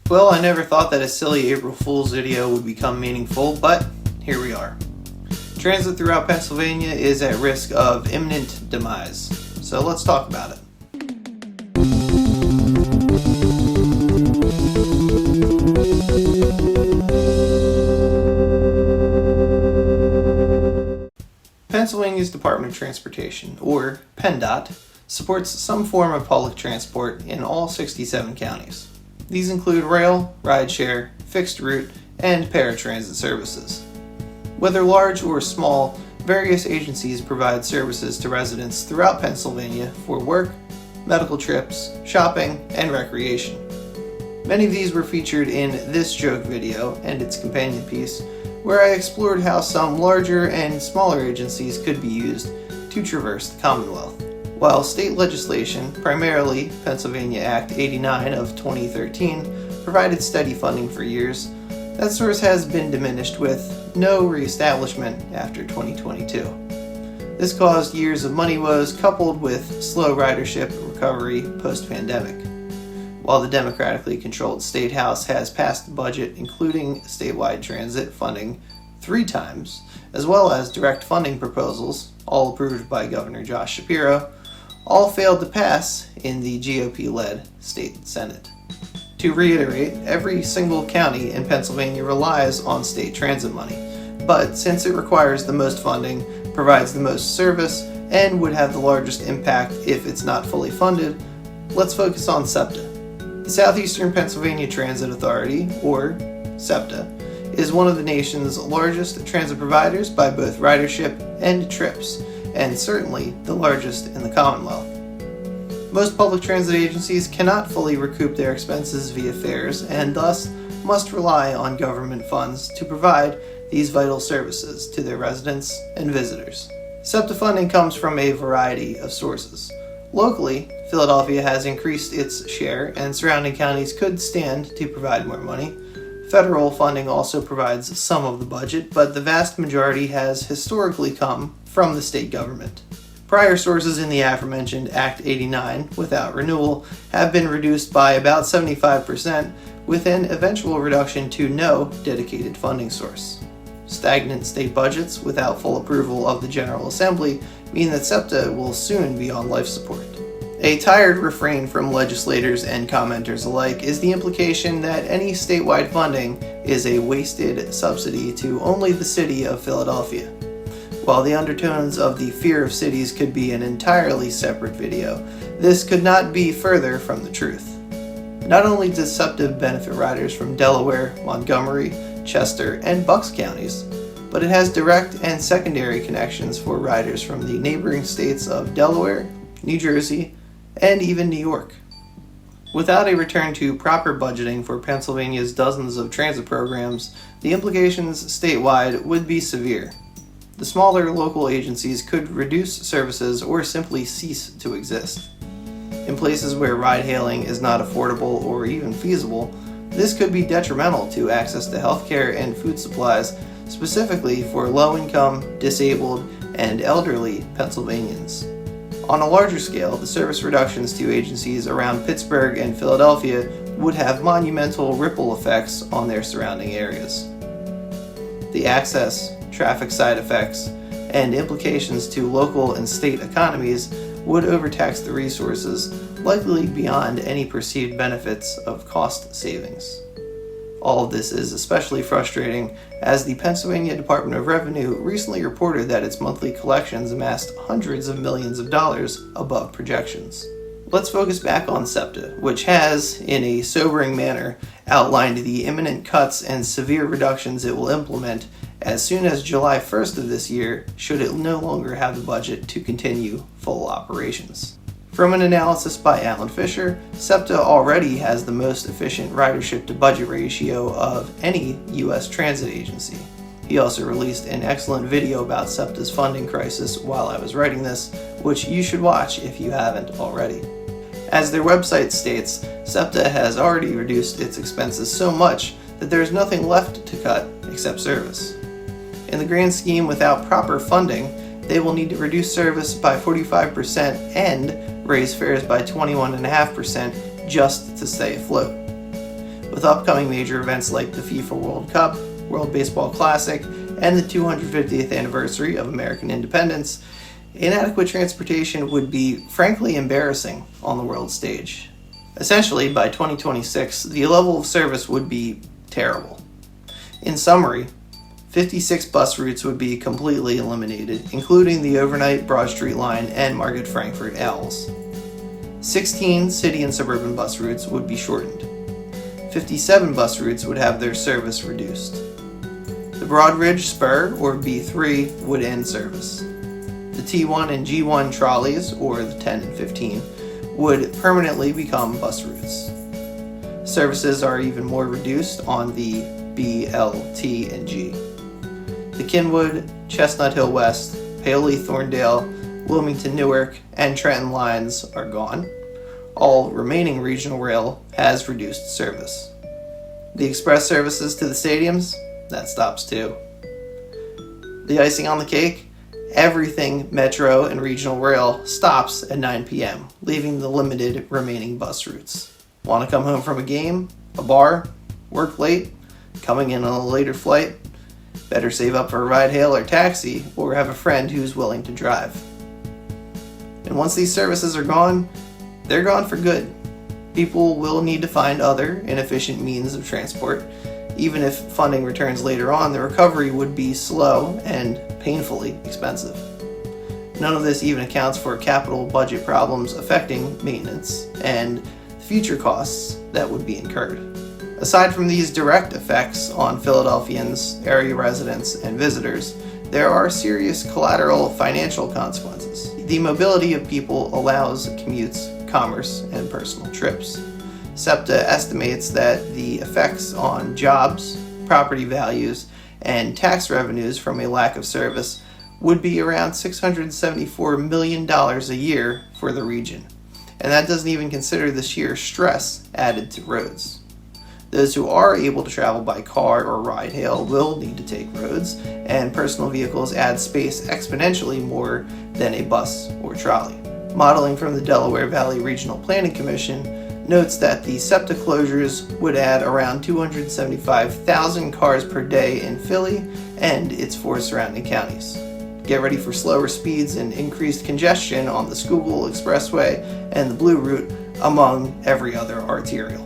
Well, I never thought that a silly April Fool's video would become meaningful, but here we are. Transit throughout Pennsylvania is at risk of imminent demise, so let's talk about it. Pennsylvania's Department of Transportation, or PennDOT, supports some form of public transport in all 67 counties. These include rail, rideshare, fixed route, and paratransit services. Whether large or small, various agencies provide services to residents throughout Pennsylvania for work, medical trips, shopping, and recreation. Many of these were featured in this joke video and its companion piece, where I explored how some larger and smaller agencies could be used to traverse the Commonwealth. While state legislation, primarily Pennsylvania Act 89 of 2013, provided steady funding for years, that source has been diminished with no reestablishment after 2022. This caused years of money woes coupled with slow ridership recovery post-pandemic. While the democratically controlled State House has passed the budget including statewide transit funding 3 times, as well as direct funding proposals, all approved by Governor Josh Shapiro, all failed to pass in the GOP-led state Senate. To reiterate, every single county in Pennsylvania relies on state transit money, but since it requires the most funding, provides the most service, and would have the largest impact if it's not fully funded, let's focus on SEPTA. The Southeastern Pennsylvania Transit Authority, or SEPTA, is one of the nation's largest transit providers by both ridership and trips, and certainly the largest in the Commonwealth. Most public transit agencies cannot fully recoup their expenses via fares and thus must rely on government funds to provide these vital services to their residents and visitors. SEPTA funding comes from a variety of sources. Locally, Philadelphia has increased its share and surrounding counties could stand to provide more money. Federal funding also provides some of the budget, but the vast majority has historically come from the state government. Prior sources in the aforementioned Act 89, without renewal, have been reduced by about 75%, with an eventual reduction to no dedicated funding source. Stagnant state budgets, without full approval of the General Assembly, mean that SEPTA will soon be on life support. A tired refrain from legislators and commenters alike is the implication that any statewide funding is a wasted subsidy to only the city of Philadelphia. While the undertones of the fear of cities could be an entirely separate video, this could not be further from the truth. Not only does SEPTA benefit riders from Delaware, Montgomery, Chester, and Bucks counties, but it has direct and secondary connections for riders from the neighboring states of Delaware, New Jersey, and even New York. Without a return to proper budgeting for Pennsylvania's dozens of transit programs, the implications statewide would be severe. The smaller local agencies could reduce services or simply cease to exist. In places where ride-hailing is not affordable or even feasible, this could be detrimental to access to healthcare and food supplies, specifically for low-income, disabled, and elderly Pennsylvanians. On a larger scale, the service reductions to agencies around Pittsburgh and Philadelphia would have monumental ripple effects on their surrounding areas. The access, traffic side effects, and implications to local and state economies would overtax the resources, likely beyond any perceived benefits of cost savings. All of this is especially frustrating as the Pennsylvania Department of Revenue recently reported that its monthly collections amassed hundreds of millions of dollars above projections. Let's focus back on SEPTA, which has, in a sobering manner, outlined the imminent cuts and severe reductions it will implement as soon as July 1st of this year, should it no longer have the budget to continue full operations. From an analysis by Alan Fisher, SEPTA already has the most efficient ridership to budget ratio of any U.S. transit agency. He also released an excellent video about SEPTA's funding crisis while I was writing this, which you should watch if you haven't already. As their website states, SEPTA has already reduced its expenses so much that there is nothing left to cut except service. In the grand scheme, without proper funding, they will need to reduce service by 45% and raise fares by 21.5% just to stay afloat. With upcoming major events like the FIFA World Cup, World Baseball Classic, and the 250th anniversary of American independence, inadequate transportation would be frankly embarrassing on the world stage. Essentially, by 2026, the level of service would be terrible. In summary, 56 bus routes would be completely eliminated, including the overnight Broad Street line and Market Frankfurt Owls. 16 city and suburban bus routes would be shortened. 57 bus routes would have their service reduced. The Broad Ridge Spur, or B3, would end service. The T1 and G1 trolleys, or the 10 and 15, would permanently become bus routes. Services are even more reduced on the B, L, T, and G. The Kinwood, Chestnut Hill West, Paoli Thorndale, Wilmington Newark, and Trenton lines are gone. All remaining regional rail has reduced service. The express services to the stadiums, that stops too. The icing on the cake, everything Metro and regional rail stops at 9 p.m., leaving the limited remaining bus routes. Want to come home from a game, a bar, work late, coming in on a later flight? Better save up for a ride hail or taxi, or have a friend who's willing to drive. And once these services are gone, they're gone for good. People will need to find other inefficient means of transport. Even if funding returns later on, the recovery would be slow and painfully expensive. None of this even accounts for capital budget problems affecting maintenance and future costs that would be incurred. Aside from these direct effects on Philadelphians, area residents, and visitors, there are serious collateral financial consequences. The mobility of people allows commutes, commerce, and personal trips. SEPTA estimates that the effects on jobs, property values, and tax revenues from a lack of service would be around $674 million a year for the region. And that doesn't even consider the sheer stress added to roads. Those who are able to travel by car or ride hail will need to take roads, and personal vehicles add space exponentially more than a bus or trolley. Modeling from the Delaware Valley Regional Planning Commission notes that the SEPTA closures would add around 275,000 cars per day in Philly and its 4 surrounding counties. Get ready for slower speeds and increased congestion on the Schuylkill Expressway and the Blue Route, among every other arterial.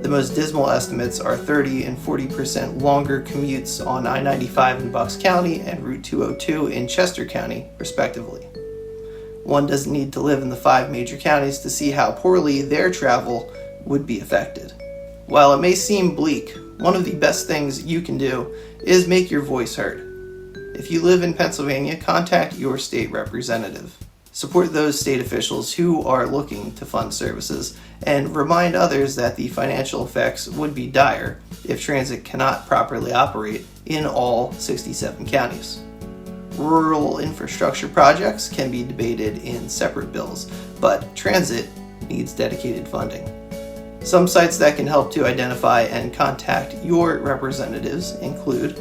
The most dismal estimates are 30 and 40% longer commutes on I-95 in Bucks County and Route 202 in Chester County, respectively. One doesn't need to live in the 5 major counties to see how poorly their travel would be affected. While it may seem bleak, one of the best things you can do is make your voice heard. If you live in Pennsylvania, contact your state representative. Support those state officials who are looking to fund services, and remind others that the financial effects would be dire if transit cannot properly operate in all 67 counties. Rural infrastructure projects can be debated in separate bills, but transit needs dedicated funding. Some sites that can help to identify and contact your representatives include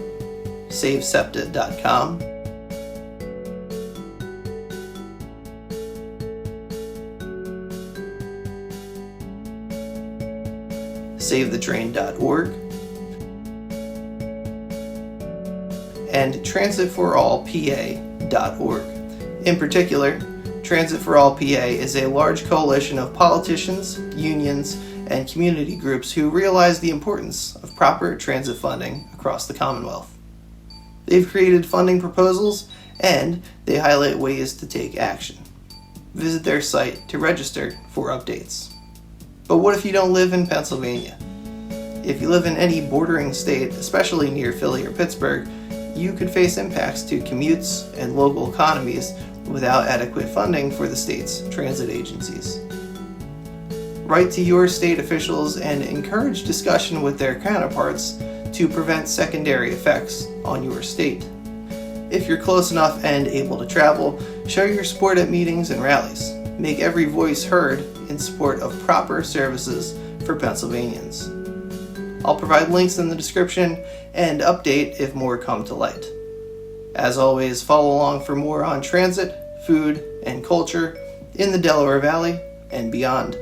SaveSEPTA.com, SaveTheTrain.org, and TransitForAllPA.org. In particular, Transit for All PA is a large coalition of politicians, unions, and community groups who realize the importance of proper transit funding across the Commonwealth. They've created funding proposals, and they highlight ways to take action. Visit their site to register for updates. But what if you don't live in Pennsylvania? If you live in any bordering state, especially near Philly or Pittsburgh, you could face impacts to commutes and local economies without adequate funding for the state's transit agencies. Write to your state officials and encourage discussion with their counterparts to prevent secondary effects on your state. If you're close enough and able to travel, show your support at meetings and rallies. Make every voice heard in support of proper services for Pennsylvanians. I'll provide links in the description and update if more come to light. As always, follow along for more on transit, food, and culture in the Delaware Valley and beyond.